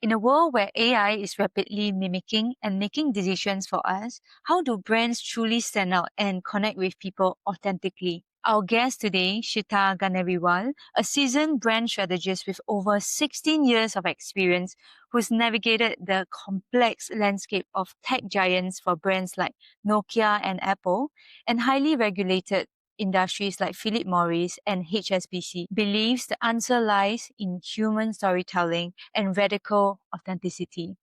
In a world where AI is rapidly mimicking and making decisions for us, how do brands truly stand out and connect with people authentically? Our guest today, Sheettal Ganerwal, a seasoned brand strategist with over 16 years of experience, who's navigated the complex landscape of tech giants for brands like Nokia and Apple, and highly regulated industries like Philip Morris and HSBC, believes the answer lies in human storytelling and radical authenticity.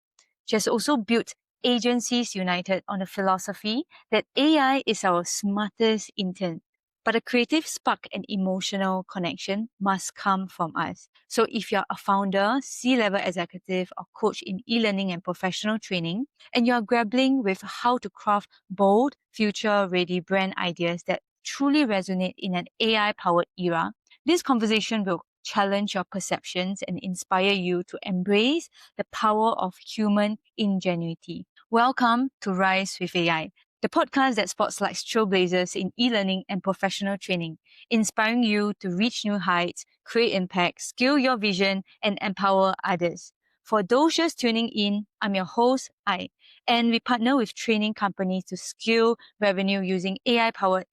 She has also built Agencies United on the philosophy that AI is our smartest intern, but a creative spark and emotional connection must come from us. So if you're a founder, C-level executive, or coach in e-learning and professional training, and you're grappling with how to craft bold, future-ready brand ideas that truly resonate in an AI-powered era, this conversation will challenge your perceptions and inspire you to embrace the power of human ingenuity. Welcome to Rise with AI, the podcast that spotlights trailblazers in e-learning and professional training, inspiring you to reach new heights, create impact, scale your vision, and empower others. For those just tuning in, I'm your host, and we partner with training companies to scale revenue using AI-powered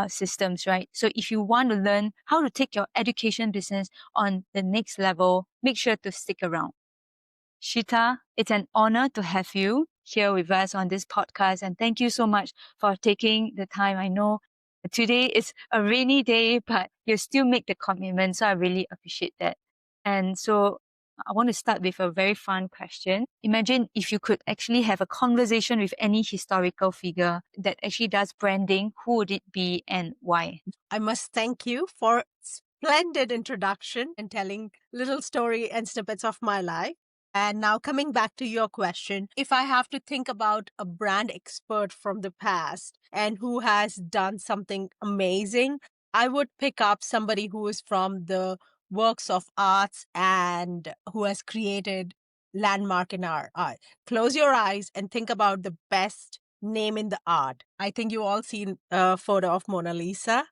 systems, right? So if you want to learn how to take your education business on the next level, make sure to stick around. Sheettal, it's an honor to have you here with us on this podcast. And thank you so much for taking the time. I know today is a rainy day, but you still make the commitment. So I really appreciate that. And so I want to start with a very fun question. Imagine if you could actually have a conversation with any historical figure that actually does branding, who would it be and why? I must thank you for splendid introduction and telling little story and snippets of my life. And now coming back to your question, if I have to think about a brand expert from the past and who has done something amazing, I would pick up somebody who is from the works of arts and who has created landmark in our art. Close your eyes and think about the best name in the art. I think you all seen a photo of Mona Lisa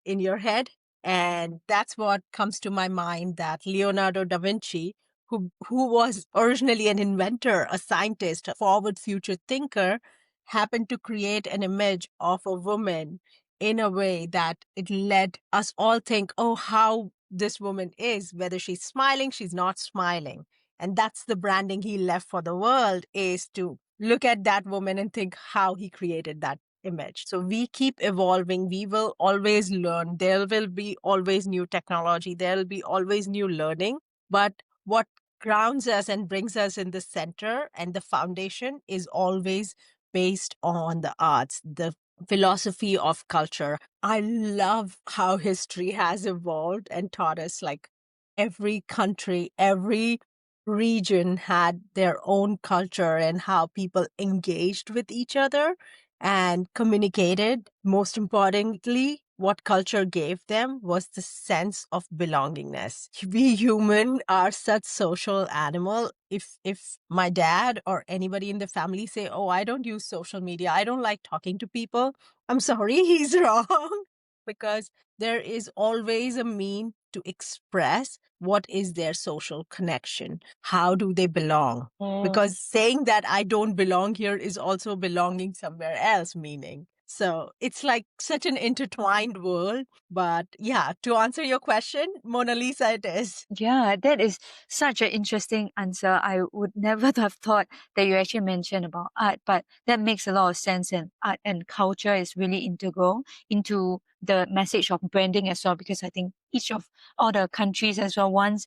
in your head. And that's what comes to my mind, that Leonardo da Vinci, who was originally an inventor, a scientist, a forward future thinker, happened to create an image of a woman in a way that it led us all think, oh, how this woman is, whether she's smiling, she's not smiling. And that's the branding he left for the world, is to look at that woman and think how he created that image. So we keep evolving. We will always learn. There will be always new technology. There will be always new learning. But what grounds us and brings us in the center and the foundation is always based on the arts, the philosophy of culture. I love how history has evolved and taught us, like, every country, every region had their own culture and how people engaged with each other and communicated. Most importantly, what culture gave them was the sense of belongingness. We human are such social animal. If my dad or anybody in the family say, oh, I don't use social media, I don't like talking to people, I'm sorry, he's wrong. Because there is always a mean to express what is their social connection. How do they belong? Because saying that I don't belong here is also belonging somewhere else, meaning. So it's like such an intertwined world. But yeah, to answer your question, Mona Lisa it is. Yeah, that is such an interesting answer. I would never have thought that you actually mentioned about art, but that makes a lot of sense. And art and culture is really integral into the message of branding as well, because I think each of all the countries as well wants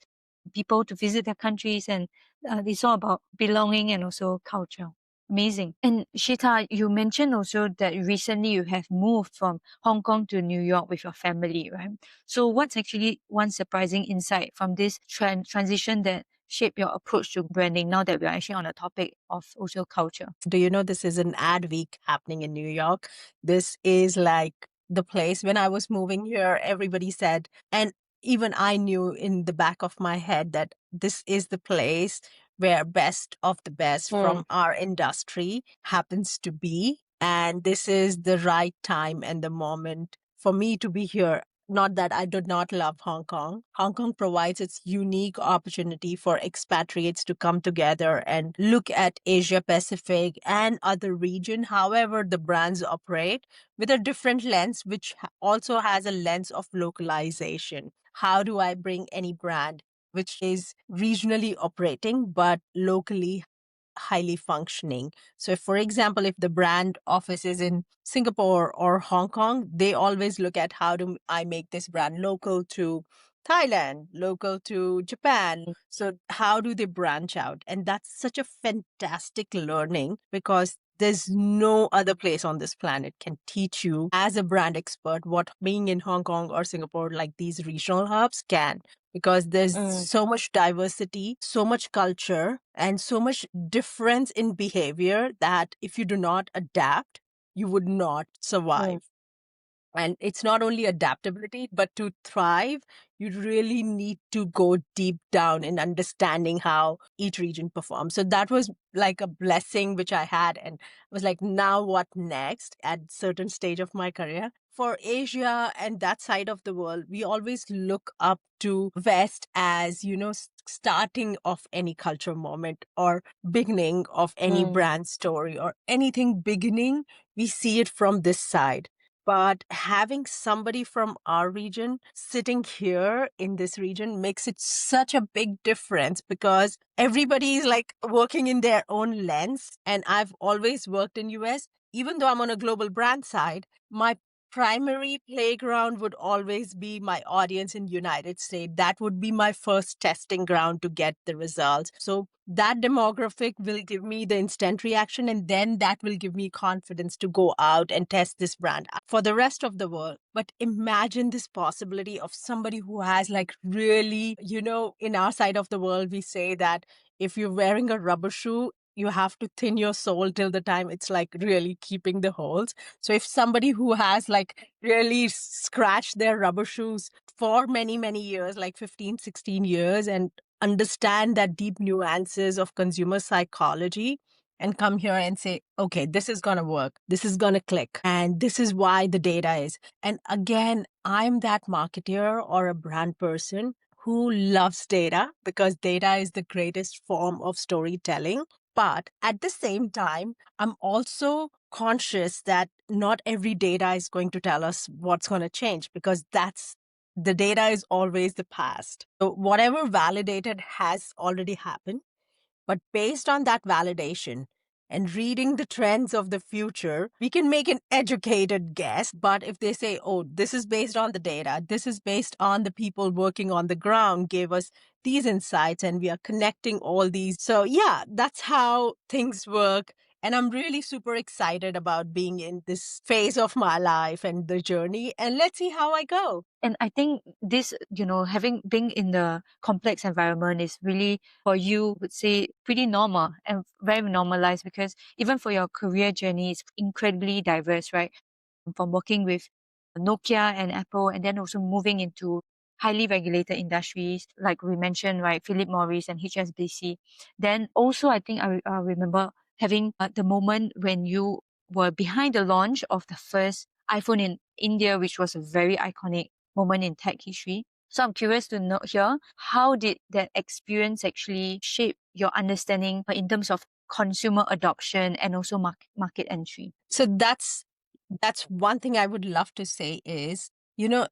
people to visit their countries, and it's all about belonging and also culture. Amazing. And Shita, you mentioned also that recently you have moved from Hong Kong to New York with your family, right? So what's actually one surprising insight from this transition that shaped your approach to branding now that we're actually on the topic of also culture? Do you know this is an ad week happening in New York? This is like the place. When I was moving here, everybody said, and even I knew in the back of my head that this is the place where best of the best from our industry happens to be. And this is the right time and the moment for me to be here. Not that I do not love Hong Kong. Hong Kong provides its unique opportunity for expatriates to come together and look at Asia Pacific and other region. However, the brands operate with a different lens, which also has a lens of localization. How do I bring any brand which is regionally operating but locally highly functioning? So, if, for example, if the brand office is in Singapore or Hong Kong, they always look at how do I make this brand local to Thailand, local to Japan. So, how do they branch out? And that's such a fantastic learning because there's no other place on this planet can teach you as a brand expert what being in Hong Kong or Singapore, like these regional hubs, can, because there's so much diversity, so much culture, and so much difference in behavior that if you do not adapt, you would not survive. And it's not only adaptability, but to thrive, you really need to go deep down in understanding how each region performs. So that was like a blessing which I had. And was like, now what next at certain stage of my career? For Asia and that side of the world, we always look up to West as, starting of any culture moment or beginning of any brand story or anything beginning. We see it from this side. But having somebody from our region sitting here in this region makes it such a big difference because everybody is like working in their own lens. And I've always worked in US. Even though I'm on a global brand side, my primary playground would always be my audience in United States. That would be my first testing ground to get the results. So that demographic will give me the instant reaction, and then that will give me confidence to go out and test this brand for the rest of the world. But imagine this possibility of somebody who has like really, in our side of the world, we say that if you're wearing a rubber shoe, you have to thin your sole till the time it's like really keeping the holes. So if somebody who has like really scratched their rubber shoes for many, many years, like 15, 16 years, and understand that deep nuances of consumer psychology and come here and say, okay, this is going to work. This is going to click. And this is why the data is. And again, I'm that marketer or a brand person who loves data because data is the greatest form of storytelling. But at the same time, I'm also conscious that not every data is going to tell us what's going to change because the data is always the past. So whatever validated has already happened. But based on that validation and reading the trends of the future, we can make an educated guess. But if they say, oh, this is based on the data, this is based on the people working on the ground gave us these insights and we are connecting all these. So yeah, that's how things work. And I'm really super excited about being in this phase of my life and the journey. And let's see how I go. And I think this, having being in the complex environment is really for you, would say, pretty normal and very normalized because even for your career journey, it's incredibly diverse, right? From working with Nokia and Apple, and then also moving into highly regulated industries, like we mentioned, right? Philip Morris and HSBC. Then also, I think I remember having the moment when you were behind the launch of the first iPhone in India, which was a very iconic moment in tech history. So I'm curious to know here, how did that experience actually shape your understanding in terms of consumer adoption and also market entry? So that's one thing I would love to say is,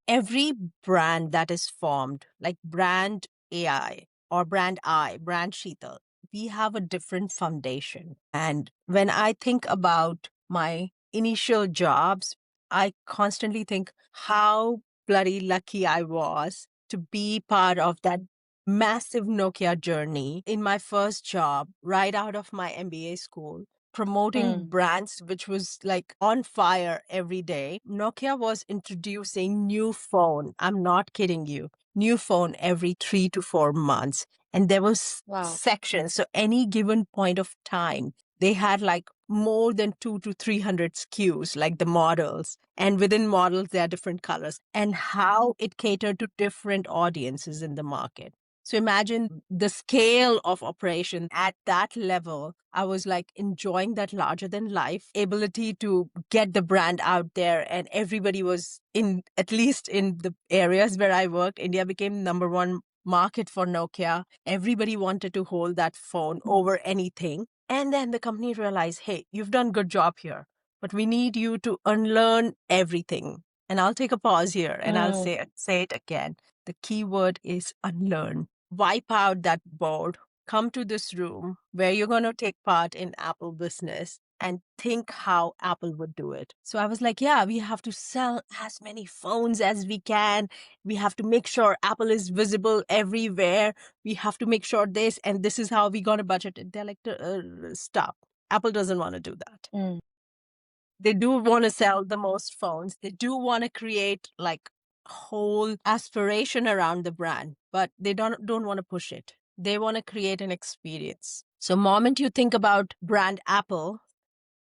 every brand that is formed, like brand AI or brand Sheettal, we have a different foundation. And when I think about my initial jobs, I constantly think how bloody lucky I was to be part of that massive Nokia journey in my first job right out of my MBA school, promoting brands which was like on fire every day. Nokia was introducing new phone. I'm not kidding you. New phone every 3 to 4 months. And there was Wow. sections. So any given point of time, they had like more than 2 to 300 SKUs, like the models. And within models, there are different colors and how it catered to different audiences in the market. So imagine the scale of operation at that level. I was like enjoying that larger than life ability to get the brand out there. And everybody was in, at least in the areas where I worked, India became number one market for Nokia. Everybody wanted to hold that phone over anything. And then the company realized, hey, you've done good job here, but we need you to unlearn everything. And I'll take a pause here and I'll say it again. The key word is unlearn. Wipe out that board, come to this room where you're going to take part in Apple business and think how Apple would do it. So I was like, yeah, we have to sell as many phones as we can. We have to make sure Apple is visible everywhere. We have to make sure this, and this is how we going to budget it. They're like, stop. Apple doesn't want to do that. Mm. They do want to sell the most phones. They do want to create like whole aspiration around the brand, but they don't want to push it. They want to create an experience. So moment you think about brand Apple,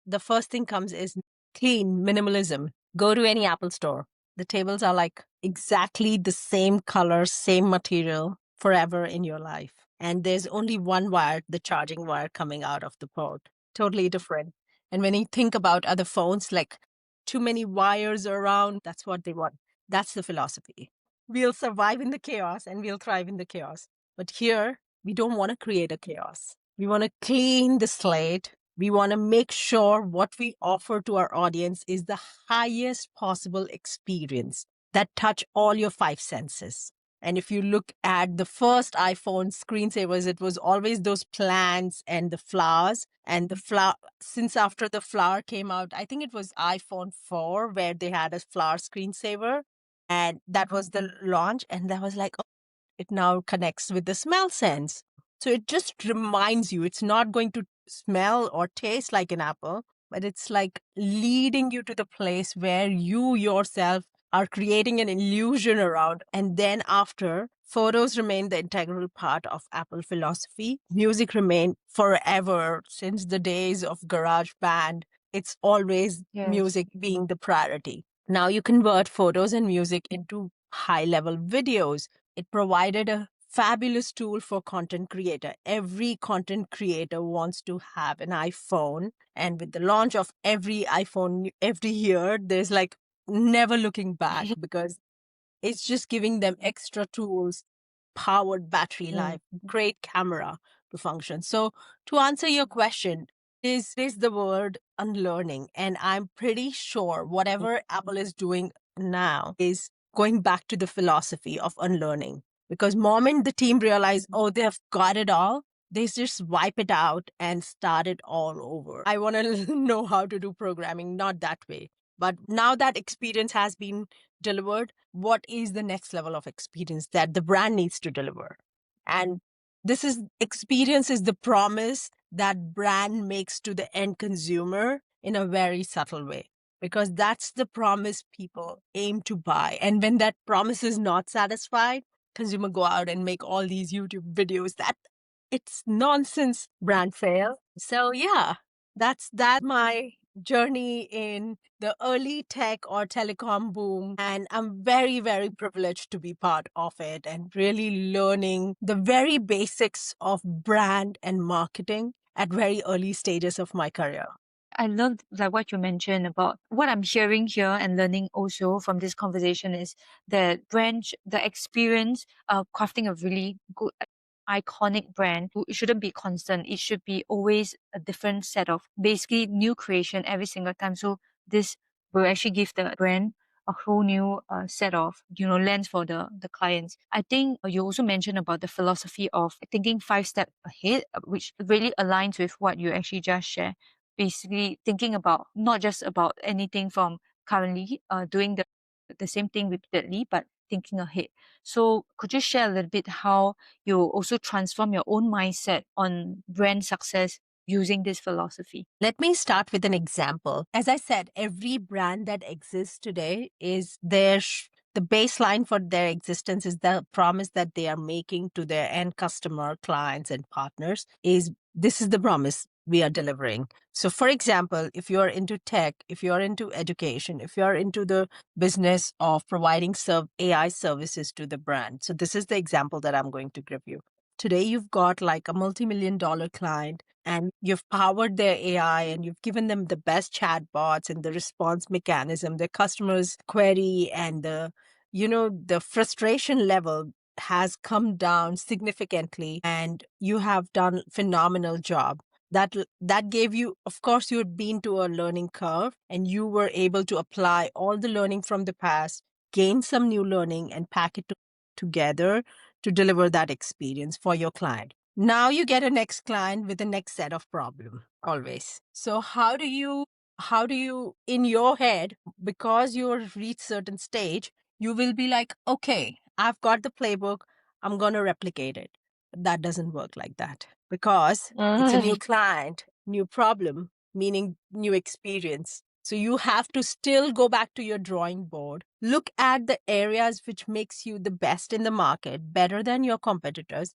the first thing comes is clean minimalism. Go to any Apple store. The tables are like exactly the same color, same material forever in your life. And there's only one wire, the charging wire coming out of the port. Totally different. And when you think about other phones, like too many wires around, that's what they want. That's the philosophy. We'll survive in the chaos and we'll thrive in the chaos. But here, we don't want to create a chaos. We want to clean the slate. We want to make sure what we offer to our audience is the highest possible experience that touch all your five senses. And if you look at the first iPhone screensavers, it was always those plants and the flowers. And the flower, since after the flower came out, I think it was iPhone 4 where they had a flower screensaver. And that was the launch. And that was like, it now connects with the smell sense. So it just reminds you it's not going to smell or taste like an apple, but it's like leading you to the place where you yourself are creating an illusion around. And then after, photos remain the integral part of Apple philosophy. Music remained forever since the days of Garage Band. It's always Yes. music being the priority. Now you convert photos and music into high level videos. It provided a fabulous tool for content creator. Every content creator wants to have an iPhone. And with the launch of every iPhone every year, there's like never looking back because it's just giving them extra tools, powered battery life, great camera to function. So to answer your question, is the word unlearning. And I'm pretty sure whatever Apple is doing now is going back to the philosophy of unlearning. Because moment the team realize, oh, they've got it all, they just wipe it out and start it all over. I want to know how to do programming, not that way. But now that experience has been delivered, what is the next level of experience that the brand needs to deliver? And this is experience is the promise that brand makes to the end consumer in a very subtle way, because that's the promise people aim to buy. And when that promise is not satisfied, consumer go out and make all these YouTube videos that it's nonsense brand fail. So yeah, that's my journey in the early tech or telecom boom. And I'm very, very privileged to be part of it and really learning the very basics of brand and marketing at very early stages of my career. I love like what you mentioned about what I'm hearing here and learning also from this conversation is that the experience of crafting a really good iconic brand, it shouldn't be constant. It should be always a different set of basically new creation every single time. So this will actually give the brand a whole new set of lens for the clients. I think you also mentioned about the philosophy of thinking 5 steps ahead, which really aligns with what you actually just shared, basically thinking about not just about anything from currently doing the same thing repeatedly, but thinking ahead. So could you share a little bit how you also transform your own mindset on brand success using this philosophy? Let me start with an example. As I said, every brand that exists today is the baseline for their existence is the promise that they are making to their end customer, clients, and partners is this is the promise. we are delivering. So, for example, if you're into tech, if you're into education, if you're into the business of providing AI services to the brand. So, this is the example that I'm going to give you. Today, you've got like a multi-million dollar client and you've powered their AI and you've given them the best chatbots and the response mechanism, the customer's query and the frustration level has come down significantly and you have done phenomenal job. That gave you, of course, you had been to a learning curve and you were able to apply all the learning from the past, gain some new learning and pack it together to deliver that experience for your client. Now you get a next client with the next set of problem always. So how do you in your head, because you've reached certain stage, you will be like, okay, I've got the playbook, I'm going to replicate it. That doesn't work like that because it's a new client, new problem, meaning new experience. So you have to still go back to your drawing board, look at the areas which makes you the best in the market, better than your competitors.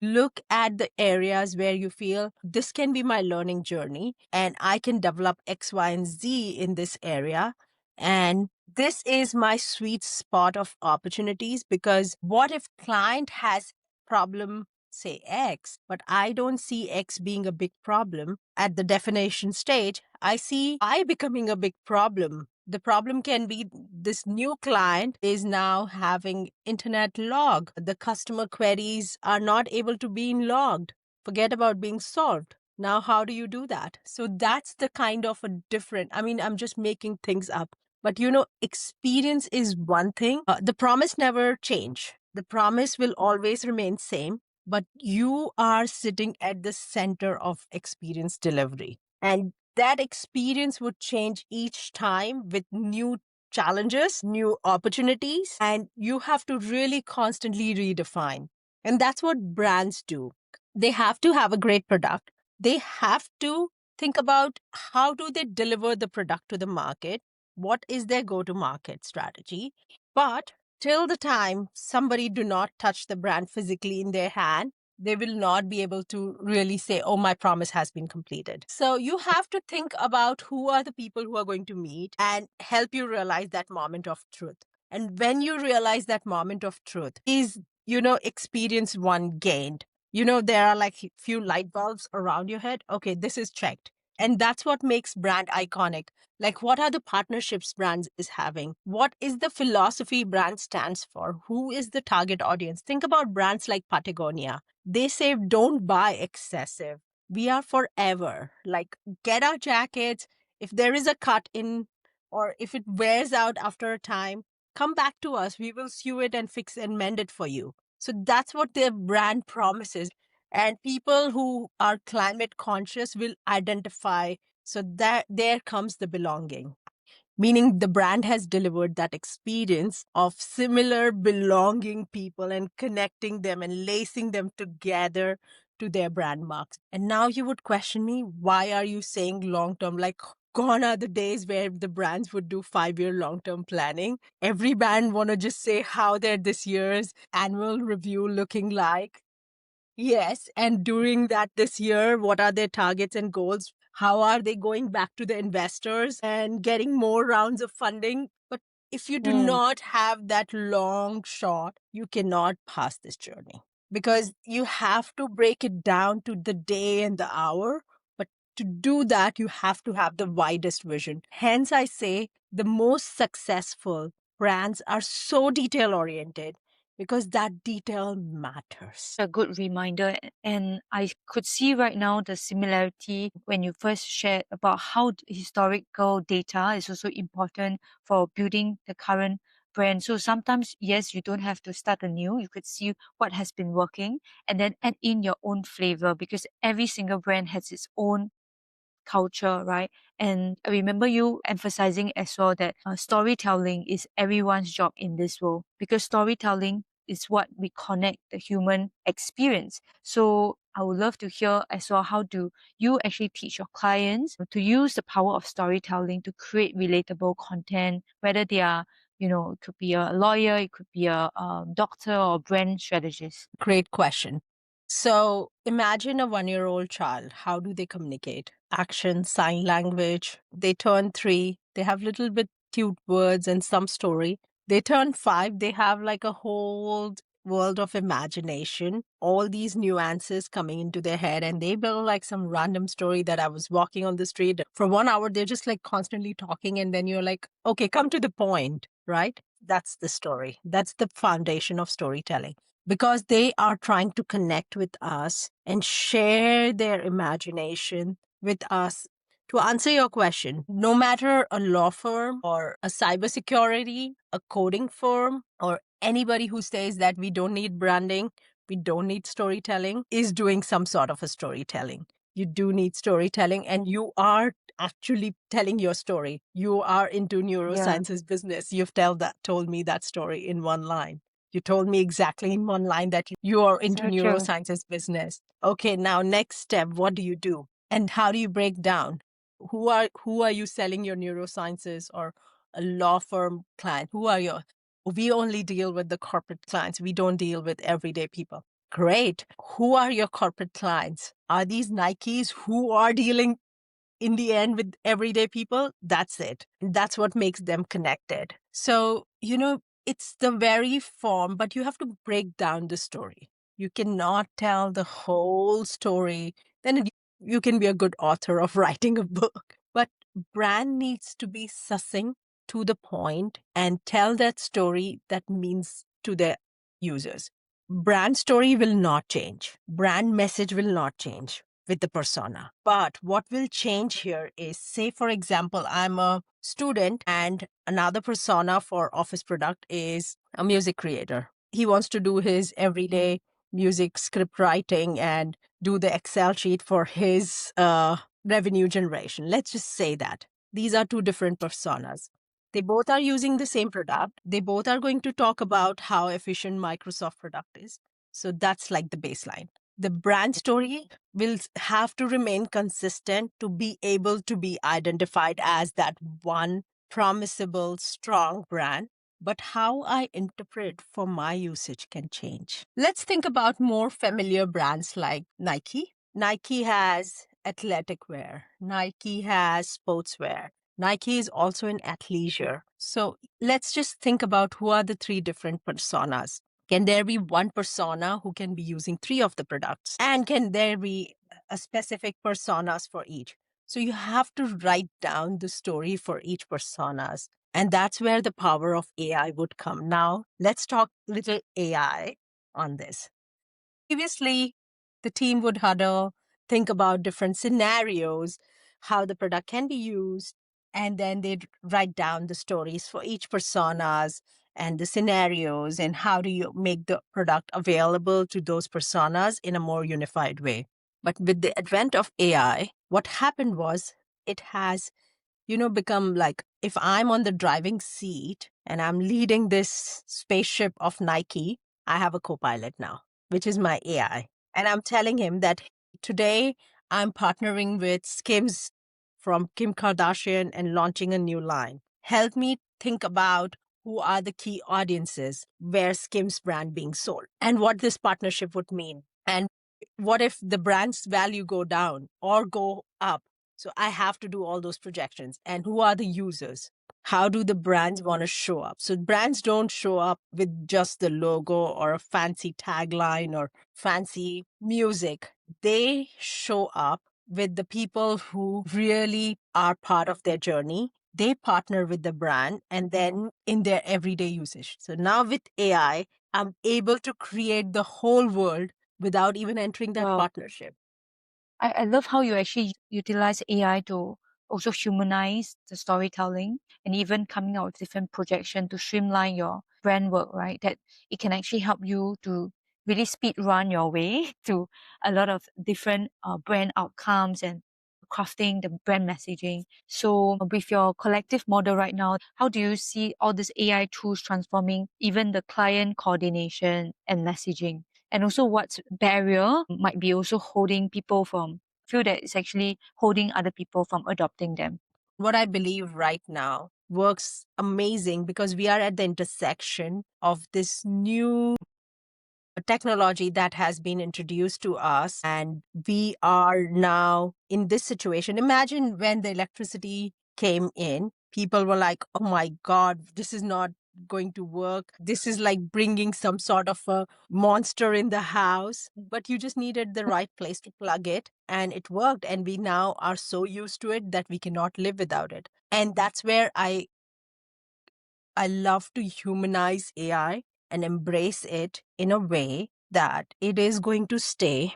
Look at the areas where you feel this can be my learning journey and I can develop X, Y, and Z in this area. And this is my sweet spot of opportunities because what if client has problem, say X, but I don't see X being a big problem at the definition stage. I see I becoming a big problem. The problem can be this new client is now having internet log. The customer queries are not able to be logged. Forget about being solved. Now, how do you do that? So that's the kind of a different, I mean, I'm just making things up. But experience is one thing. The promise never change. The promise will always remain same, but you are sitting at the center of experience delivery. And that experience would change each time with new challenges, new opportunities, and you have to really constantly redefine. And that's what brands do. They have to have a great product. They have to think about how do they deliver the product to the market? What is their go-to-market strategy? But till the time somebody do not touch the brand physically in their hand, they will not be able to really say, oh, my promise has been completed. So you have to think about who are the people who are going to meet and help you realize that moment of truth. And when you realize that moment of truth is, experience one gained. There are like few light bulbs around your head. Okay, this is checked. And that's what makes brand iconic. Like, what are the partnerships brands is having? What is the philosophy brand stands for? Who is the target audience? Think about brands like Patagonia. They say, don't buy excessive. We are forever. Like, get our jackets. If there is a cut in or if it wears out after a time, come back to us. We will sew it and fix and mend it for you. So that's what their brand promises. And people who are climate conscious will identify. So that there comes the belonging, meaning the brand has delivered that experience of similar belonging people and connecting them and lacing them together to their brand marks. And now you would question me, why are you saying long term? Like, gone are the days where the brands would do 5-year long term planning. Every brand want to just say how their this year's annual review looking like. Yes. And during that this year, what are their targets and goals? How are they going back to the investors and getting more rounds of funding? But if you do Mm. not have that long shot, you cannot pass this journey because you have to break it down to the day and the hour. But to do that, you have to have the widest vision. Hence, I say the most successful brands are so detail oriented because that detail matters. A good reminder. And I could see right now the similarity when you first shared about how historical data is also important for building the current brand. So sometimes, yes, you don't have to start anew. You could see what has been working and then add in your own flavor because every single brand has its own culture, right? And I remember you emphasizing as well that storytelling is everyone's job in this world because storytelling is what we connect the human experience. So I would love to hear as well, how do you actually teach your clients to use the power of storytelling to create relatable content, whether they are, it could be a lawyer, it could be a doctor or brand strategist. Great question. So imagine a 1 year old child. How do they communicate? Action, sign language. They turn 3. They have little bit cute words and some story. They turn 5. They have like a whole world of imagination, all these nuances coming into their head, and they build like some random story that I was walking on the street for 1 hour. They're just like constantly talking, and then you're like, okay, come to the point, right? That's the story. That's the foundation of storytelling, because they are trying to connect with us and share their imagination with us. To answer your question, no matter a law firm or a cybersecurity, a coding firm, or anybody who says that we don't need branding, we don't need storytelling, is doing some sort of a storytelling. You do need storytelling, and you are actually telling your story. You are into Yeah, neurosciences business. You've told me that story in one line. You told me exactly in one line that you are into so true. neurosciences business. Okay, now next step, what do you do? And how do you break down? Who are you selling your neurosciences or a law firm client? Who are your We only deal with the corporate clients. We don't deal with everyday people. Great. Who are your corporate clients? Are these Nikes who are dealing in the end with everyday people? That's it. That's what makes them connected. So, it's the very form, but you have to break down the story. You cannot tell the whole story. You can be a good author of writing a book. But brand needs to be succinct, to the point, and tell that story that means to the users. Brand story will not change. Brand message will not change with the persona. But what will change here is, say, for example, I'm a student and another persona for office product is a music creator. He wants to do his everyday music script writing and do the Excel sheet for his revenue generation. Let's just say that. These are two different personas. They both are using the same product. They both are going to talk about how efficient Microsoft product is. So that's like the baseline. The brand story will have to remain consistent to be able to be identified as that one promisable, strong brand. But how I interpret for my usage can change. Let's think about more familiar brands like Nike. Nike has athletic wear, Nike has sportswear. Nike is also in athleisure. So let's just think about who are the three different personas. Can there be one persona who can be using three of the products? And can there be a specific personas for each? So you have to write down the story for each personas. And that's where the power of AI would come. Now, let's talk little AI on this. Previously, the team would huddle, think about different scenarios, how the product can be used, and then they'd write down the stories for each personas and the scenarios, and how do you make the product available to those personas in a more unified way. But with the advent of AI, what happened was, it has become like, if I'm on the driving seat and I'm leading this spaceship of Nike, I have a co-pilot now, which is my AI. And I'm telling him that today I'm partnering with Skims from Kim Kardashian and launching a new line. Help me think about who are the key audiences where Skims brand being sold and what this partnership would mean. And what if the brand's value go down or go up? So I have to do all those projections. And who are the users? How do the brands want to show up? So brands don't show up with just the logo or a fancy tagline or fancy music. They show up with the people who really are part of their journey. They partner with the brand and then in their everyday usage. So now with AI, I'm able to create the whole world without even entering that Wow. partnership. I love how you actually utilize AI to also humanize the storytelling and even coming out with different projection to streamline your brand work, right? That it can actually help you to really speed run your way to a lot of different brand outcomes and crafting the brand messaging. So with your collective model right now, how do you see all these AI tools transforming even the client coordination and messaging? And also what barrier might be also holding people from feel that it's actually holding other people from adopting them. What I believe right now works amazing because we are at the intersection of this new a technology that has been introduced to us, and we are now in this situation. Imagine when the electricity came in, people were like, oh my God, this is not going to work. This is like bringing some sort of a monster in the house. But you just needed the right place to plug it, and it worked. And we now are so used to it that we cannot live without it. And that's where I love to humanize AI and embrace it in a way that it is going to stay.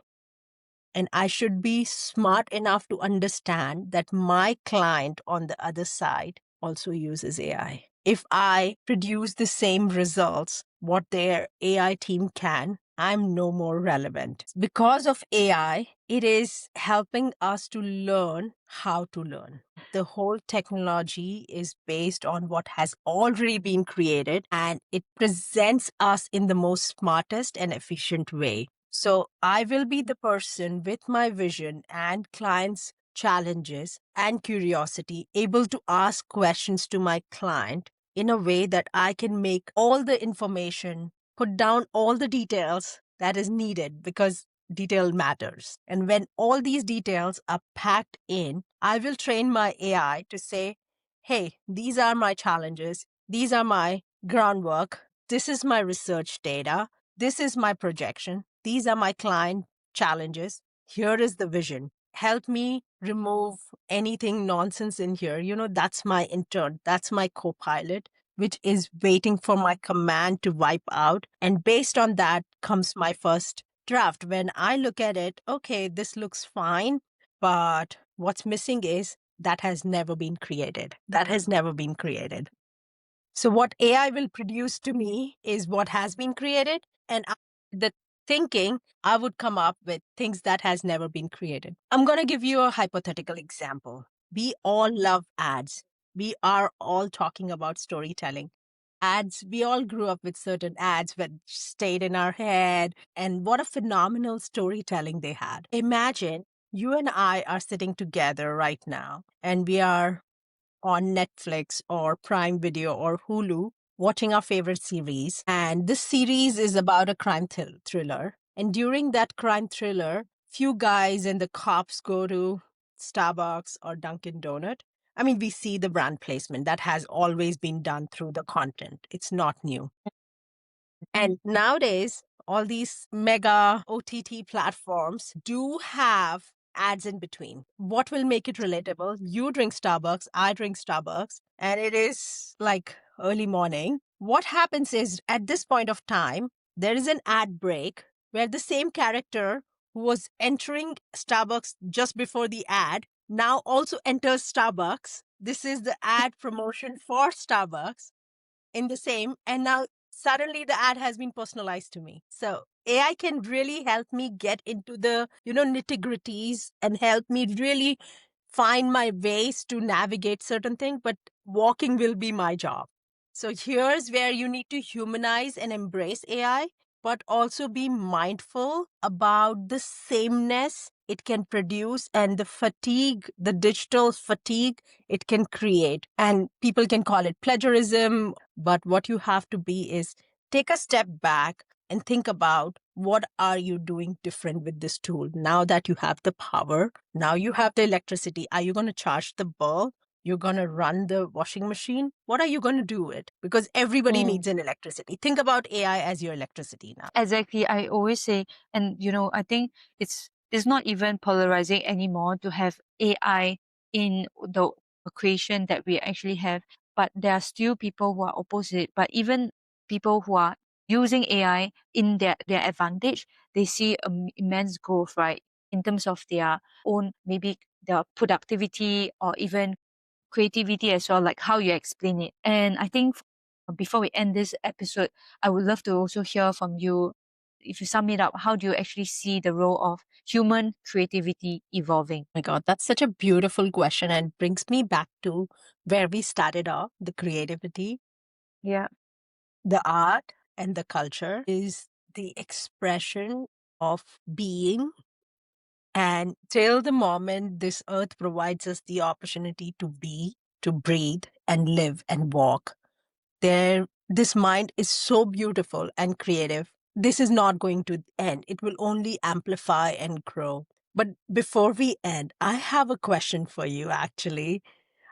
And I should be smart enough to understand that my client on the other side also uses AI. If I produce the same results, what their AI team can, I'm no more relevant. Because of AI, it is helping us to learn how to learn. The whole technology is based on what has already been created, and it presents us in the most smartest and efficient way. So I will be the person with my vision and clients' challenges and curiosity, able to ask questions to my client in a way that I can make all the information, put down all the details that is needed, because detail matters. And when all these details are packed in, I will train my AI to say, hey, these are my challenges. These are my groundwork. This is my research data. This is my projection. These are my client challenges. Here is the vision. Help me remove anything nonsense in here. That's my intern. That's my co pilot, which is waiting for my command to wipe out. And based on that comes my first draft. When I look at it, okay, this looks fine, but what's missing is that has never been created. That has never been created. So what AI will produce to me is what has been created, and the thinking, I would come up with things that has never been created. I'm going to give you a hypothetical example. We all love ads. We are all talking about storytelling. Ads, we all grew up with certain ads that stayed in our head, and what a phenomenal storytelling they had. Imagine you and I are sitting together right now, and we are on Netflix or Prime Video or Hulu watching our favorite series. And this series is about a crime thriller. And during that crime thriller, few guys and the cops go to Starbucks or Dunkin' Donut. I mean, we see the brand placement that has always been done through the content. It's not new. And nowadays, all these mega OTT platforms do have ads in between. What will make it relatable? You drink Starbucks, I drink Starbucks, and it is like early morning. What happens is at this point of time, there is an ad break where the same character who was entering Starbucks just before the ad now also enters Starbucks. This is the ad promotion for Starbucks in the same, and now suddenly the ad has been personalized to me. So AI can really help me get into the nitty gritties and help me really find my ways to navigate certain things, but walking will be my job. So here's where you need to humanize and embrace AI, but also be mindful about the sameness it can produce and the fatigue, the digital fatigue it can create. And people can call it plagiarism, but what you have to be is take a step back and think about what are you doing different with this tool now that you have the power, now you have the electricity. Are you going to charge the bulb? You're going to run the washing machine? What are you going to do with it? Because everybody needs an electricity. Think about AI as your electricity now. Exactly. I always say, and I think it's not even polarizing anymore to have AI in the equation that we actually have, but there are still people who are opposite. But even people who are using AI in their advantage, they see immense growth, right? In terms of their own, maybe their productivity or even creativity as well, like how you explain it. And I think before we end this episode, I would love to also hear from you. If you sum it up, how do you actually see the role of human creativity evolving? My God, that's such a beautiful question and brings me back to where we started off, the creativity, Yeah. the art, and the culture is the expression of being. And till the moment this earth provides us the opportunity to be, to breathe, and live and walk, this mind is so beautiful and creative this is not going to end. It will only amplify and grow. But before we end, I have a question for you actually.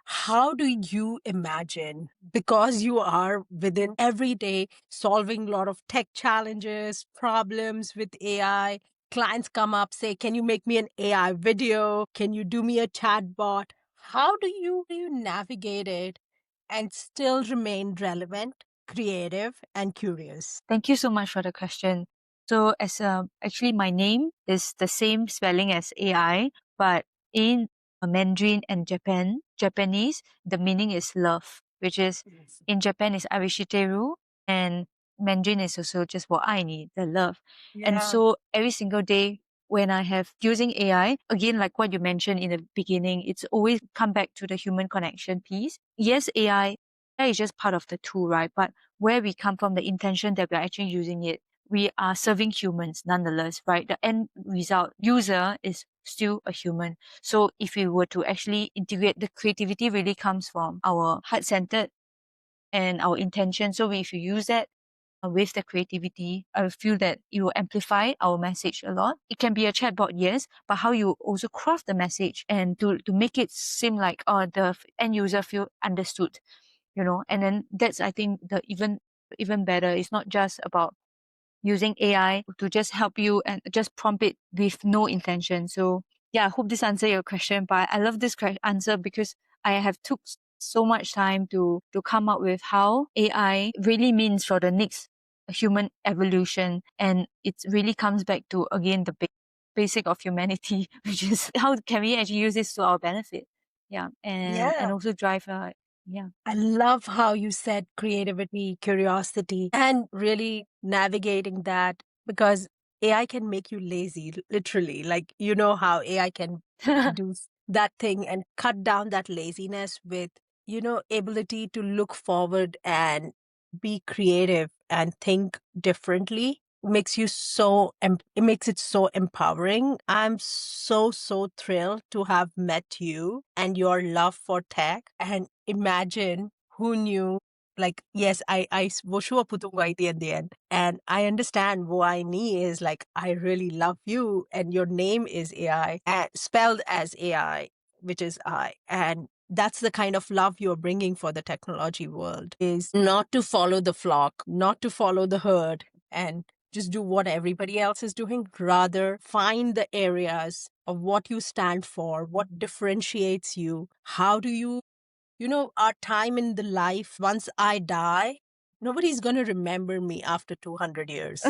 How do you imagine, because you are within every day solving a lot of tech challenges, problems with AI, clients come up, say, can you make me an AI video? Can you do me a chatbot? How do you navigate it and still remain relevant, creative, and curious? Thank you so much for the question. So, as actually, my name is the same spelling as AI, but in Mandarin and Japanese, the meaning is love, which is Yes. in Japan is Arishiteru, and Mandarin is also just 我爱你, the love. And Yeah. so every single day when I have using AI, again, like what you mentioned in the beginning, it's always come back to the human connection piece. Yes, AI is just part of the tool, right? But where we come from, the intention that we're actually using it, we are serving humans nonetheless, right? The end result user is still a human. So if we were to actually integrate, the creativity really comes from our heart-centered and our intention. So if you use that with the creativity, I feel that it will amplify our message a lot. It can be a chatbot, yes, but how you also craft the message and to make it seem like the end user feel understood, and then that's, I think, the even better. It's not just about using AI to just help you and just prompt it with no intention. So yeah, I hope this answer your question. But I love this answer because I have took so much time to come up with how AI really means for the next human evolution, and it really comes back to again the basic of humanity, which is how can we actually use this to our benefit? Yeah, and Yeah. also drive. Yeah. I love how you said creativity, curiosity, and really navigating that, because AI can make you lazy, literally. Like, you know how AI can do that thing and cut down that laziness with, ability to look forward and be creative and think differently. Makes you so it makes it so empowering. I'm so thrilled to have met you and your love for tech. And imagine, who knew, like, yes, I wo shua putunga iti at the end, and I understand wo I ni is like, I really love you and your name is AI and spelled as AI, which is I. And that's the kind of love you're bringing for the technology world, is not to follow the flock, not to follow the herd and just do what everybody else is doing. Rather, find the areas of what you stand for, what differentiates you. How do you, our time in the life, once I die, nobody's going to remember me after 200 years.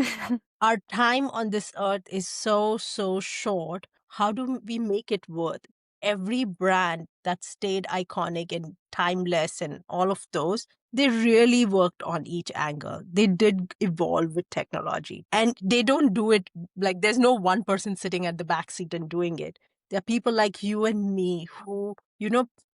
Our time on this earth is so short. How do we make it worth? Every brand that stayed iconic and timeless and all of those, they really worked on each angle. They did evolve with technology. And they don't do it like there's no one person sitting at the back seat and doing it. There are people like you and me who,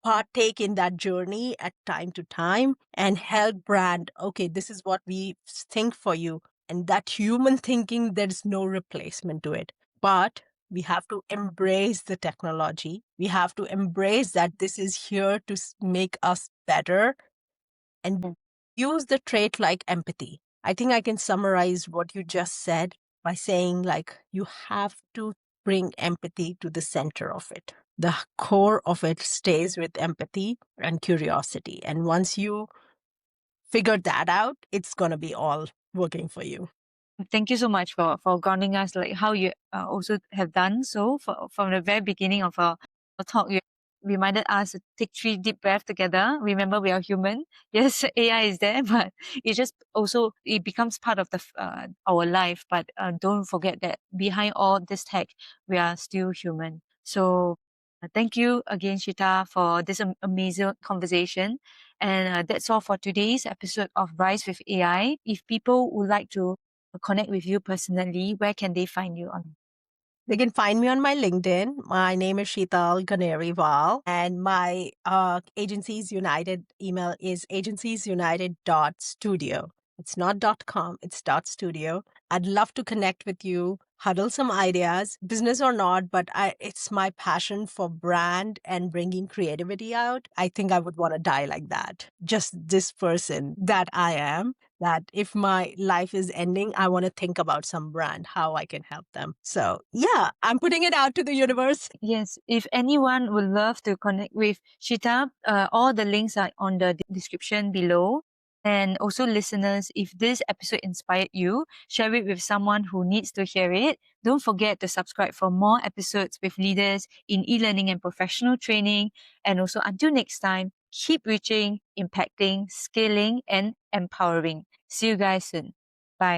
partake in that journey at time to time and help brand, okay, this is what we think for you. And that human thinking, there's no replacement to it. But we have to embrace the technology. We have to embrace that this is here to make us better, and use the trait like empathy. I think I can summarize what you just said by saying, like, you have to bring empathy to the center of it. The core of it stays with empathy and curiosity. And once you figure that out, it's going to be all working for you. Thank you so much for grounding us, like how you also have done so from the very beginning of our talk. You reminded us to take 3 deep breaths together. Remember, we are human. Yes, AI is there, but it becomes part of our life. But don't forget that behind all this tech, we are still human. So thank you again, Shita, for this amazing conversation. And that's all for today's episode of Rise with AI. If people would like to connect with you personally, where can they find you on? They can find me on my LinkedIn. My name is Sheettal Ganerwal, and my Agencies United email is agenciesunited.studio. It's not .com, it's .studio. I'd love to connect with you, huddle some ideas, business or not, but it's my passion for brand and bringing creativity out. I think I would want to die like that. Just this person that I am. that if my life is ending, I want to think about some brand, how I can help them. So, yeah, I'm putting it out to the universe. Yes, if anyone would love to connect with Shita, all the links are on the description below. And also, listeners, if this episode inspired you, share it with someone who needs to hear it. Don't forget to subscribe for more episodes with leaders in e learning and professional training. And also, until next time, keep reaching, impacting, scaling, and empowering. See you guys soon. Bye.